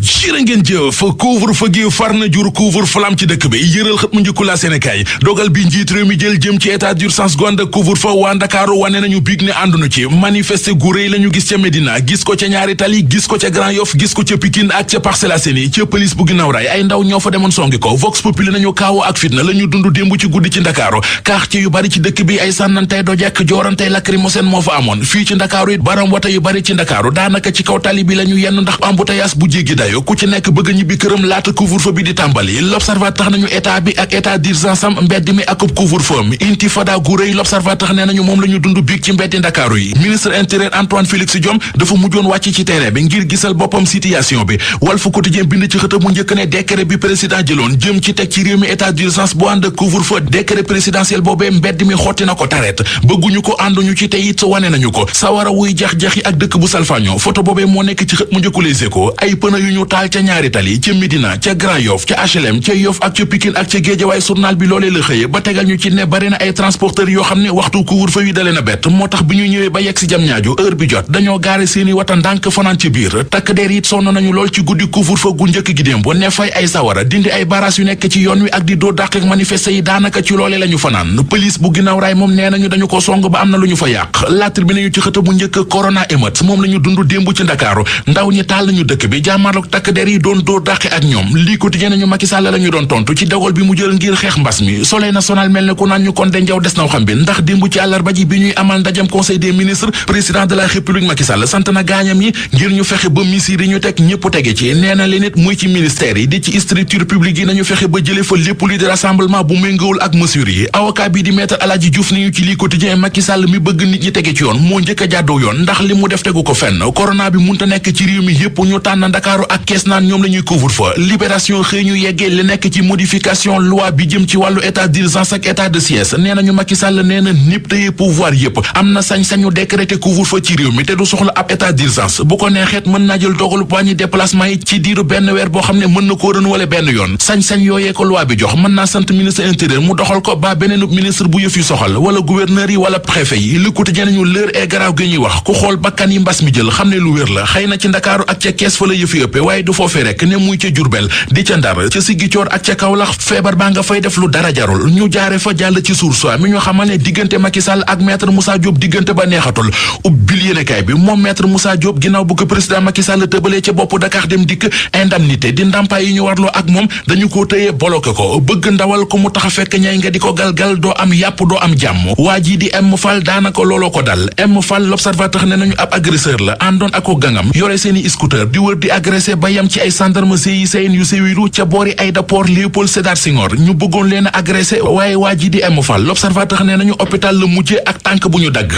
jërë ngeen jëf couvre-feu gi far na jur couvre-feu ci dëkk bi yëral xët mu njëkku la Sénégal dogal bi njiit réew mi jël jëm ci état d'urgence gu ànd ak couvre-feu waa Ndakaaru wane nañu biig ne ànduna ci manifester gu rëy la ñu gis ca Médina gis ko ca ñaari tali gis ko ca Grand Yoff gis ko ca Pikine ak ca Parcelles Assainies ca police bu ginnaaw raay ay ndaw ñoo fa demoon songi ko Vox Populi nañu kaawo ak fitna la ñu dund démb ci guddi ci Ndakaaru quartier yu bari ci dëkk bi ay sànnantey dojek joorantey lacrymogène moo fa amoon fii ci Ndakaaru it baram wata yu bari ci Ndakaaru daanaka ci kaw tali bi la ñu yenn ndax embouteillage bu jéggi dayo ku ci nekk bëgg ñibbi këram laata couvre-feu bi di tàmbali l'observateur tax nañu état bi ak état d'urgence am mbedd mi ak couvre-feu mi intifada gu rëy l'observateur nee nañu moom la ñu dund biig ci mbeddi Ndakaaru yi ministre intérieur Antoine Félix Diome dafa mujjoon wàcc ci terrain bi ngir gisal boppam situation bi Walf Quotidien bind ci xëtam mu njëkk ne décret bi président jëloon jëm ci teg ci réew mi état d'urgence bu ànd ak couvre-feu décret présidentiel boobee mbedd mi xotti na ko taret bëgguñu ko ànduñu ci te it wane nañu ko sawara wuy jax-jaxi ak dëkk bu salfaaño photo boobee moo nekk ci xët mu njëkku Les Échos ay pëna yu ñu taal ca ñaari tali ca Médina ca Grand Yoff ca HLM ca Yoff ak ca Pikine ak ca Guédiawaye journal bi loolee la xëye ba tegal ñu ci ne bari na ay transporteurs yoo xam ne waxtu couvre-feu yi dalee na bett moo tax bi ñu ñëwee ba yegg si jam ñaajo heure bi jot dañoo gaare seeni wata ndànk fanaan ci biir takk der it sonn nañu lool ci guddi couvre-feu gu njëkk gi démb ne fay ay sawara dindi ay barrage yu nekk ci yoon wi ak di doo dàq ak manifester yi daanaka ci loolee la ñu fanaan police bu ginnaaw raay moom nee nañu dañu ko song ba am na lu ñu fa yàq La Tribune nañu ci xëta bu njëkk corona émeute moom la ñu dund démb ci Ndakaaru ndaw ñi taal nañu dëkk bi jàmmarloog takk der yi doon doo dàqe ak ñoom lii quotidien nañu Macky Sall la ñu doon tontu ci dogal bi mu jël ngir xeex mbas mi Soleil national mel ne ku naan ñu kon de njaw des naw xam bi ndax démb ci àllarba ji bi ñuy amal ndajam conseil des ministres président de la république Macky Sall sant na gaañam yi ngir ñu fexe ba misir yi ñu teg ñëpp tege ci nee na leen it muy ci ministère yi di ci structure publique yi nañu fexe ba jële fa lépp li de rassemblement bu méngawul ak mesures yi avocat bi di maître Aladji Diouf ni ñu ci lii quotidien Macky Sall mi bëgg nit ñi tege ci yoon moo njëkk a jàddu yoon ndax li mu def tegu ko fenn corona bi munta nekk ci réew mi yépp ñu tànn Ndakaaru ak kees naan ñoom la ñuy couvre-feu libération xëy ñu yeggee li nekk ci modification loi bi jëm ci wàllu état d'urgence ak état de siège nee nañu Macky Sall nee na ñëpp tey pouvoir yépp am na sañ-sañu décréter couvre-feu ci réew mi te du soxla ab état d'urgence bu ko neexeet mën naa jël dogalu wàññi déplacement yi ci diiru benn weer boo xam ne mën na koo renouveler benn yoon sañ-sañ yooyee ko loi bi jox mën naa sant ministre intérieur mu doxal ko ba beneenub ministre bu yëf yu soxal wala gouverneur yi wala préfet yi li quotidien nañu l'heure est grave gi ñuy wax ku xool bakkan yi mbas mi jël xam ne lu wér la xëy na ci Ndakaaru ak ca Kees fa la yëf yi ëppe waaye du foofee rek ne muy ca Jurbel di ca Ndar ca Sigicoor ak ca Kaolack feebar baa nga fay def lu dara jarul ñu jaare fa jàll ci Source A mi ñu xamal ne diggante Macky Sall ak maître Moussa Diop diggante ba neexatul ubbil yéenekaay bi moom maître Moussa Diop ginnaaw bu ko président Macky Sall tëbalee ca bopp Dakar Dem Dikk indemnité di ndàmpaay yi ñu warloo ak moom dañu ko tëye bloqué ko bëgg ndawal ko mu tax a fekk ñay nga di ko galgal doo am yàpp doo am jàmm waa ji di M Fall daanaka looloo ko dal M Fall l'observateur ne nañu ab agresseur la àndoon ak ko gangam yore seeni scooter di wër di agressé ba yam ci ay gendarme GIGN yu séwiru ca boori aéroport Léopold Sédar Senghor ñu bëggoon leen a agressé waaye waa ji di M Fall l'observateur ne nañu hôpital la mujjee ak tànk bu ñu dagg